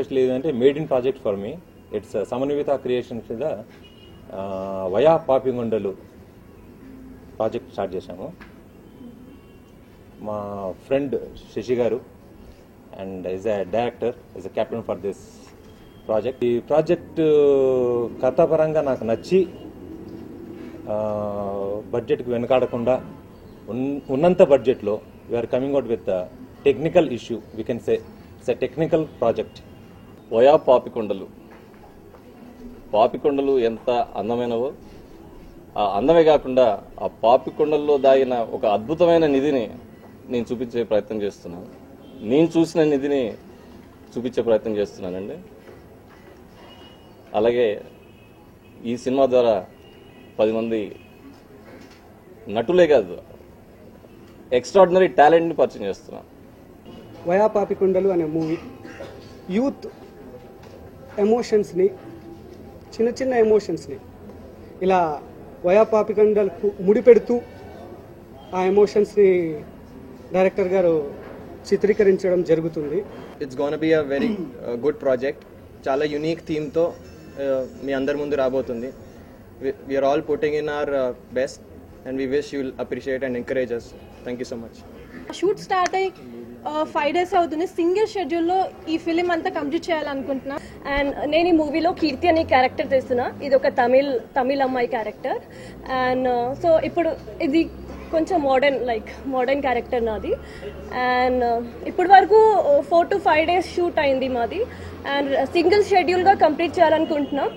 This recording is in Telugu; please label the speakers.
Speaker 1: బేసిక్లీ ఏంటంటే made in project for me. It's Samanvitha creations మీద వయా పాపికొండలు ప్రాజెక్ట్ స్టార్ట్ చేశాము. మా friend Sasi garu and is a director, is a captain for this project. ఈ ప్రాజెక్ట్ కథాపరంగా నాకు నచ్చి బడ్జెట్కి వెనకాడకుండా ఉన్నంత బడ్జెట్లో we're coming out with technical issue, we can say it's a technical project.
Speaker 2: Via Papikondalu. Papikondalu ఎంత అందమైనవో, ఆ అందమే కాకుండా ఆ పాపికొండల్లో దాగిన ఒక అద్భుతమైన నిధిని నేను చూపించే ప్రయత్నం చేస్తున్నాను. నేను చూసిన నిధిని చూపించే ప్రయత్నం చేస్తున్నానండి. అలాగే ఈ సినిమా ద్వారా 10 మంది నటులే కాదు, ఎక్స్ట్రాడినరీ టాలెంట్ని పరిచయం చేస్తున్నాను.
Speaker 3: వయా పాపికొండలు అనే మూవీ యూత్ ఎమోషన్స్ని, చిన్న చిన్న ఎమోషన్స్ని ఇలా వయా పాపికొండలకు ముడిపెడుతూ ఆ ఎమోషన్స్ని డైరెక్టర్ గారు చిత్రీకరించడం జరుగుతుంది.
Speaker 4: It's gonna be a very good project. చాలా యూనిక్ థీమ్తో మీ అందరి ముందు రాబోతుంది. We're all putting in our best and we wish you will appreciate and encourage us. Thank you so much.
Speaker 5: Shoot start అయ్యి 5 days అవుతుంది. సింగిల్ షెడ్యూల్లో ఈ ఫిలిం అంతా కంప్లీట్ చేయాలనుకుంటున్నా. అండ్ నేను ఈ మూవీలో కీర్తి అనే క్యారెక్టర్ చేస్తున్నా. ఇది ఒక తమిళ అమ్మాయి క్యారెక్టర్. అండ్ సో ఇప్పుడు ఇది కొంచెం మోడర్న్ క్యారెక్టర్ నాది. అండ్ ఇప్పటి వరకు 4 to 5 days షూట్ అయింది మాది. అండ్ సింగిల్ షెడ్యూల్గా కంప్లీట్ చేయాలనుకుంటున్నాం.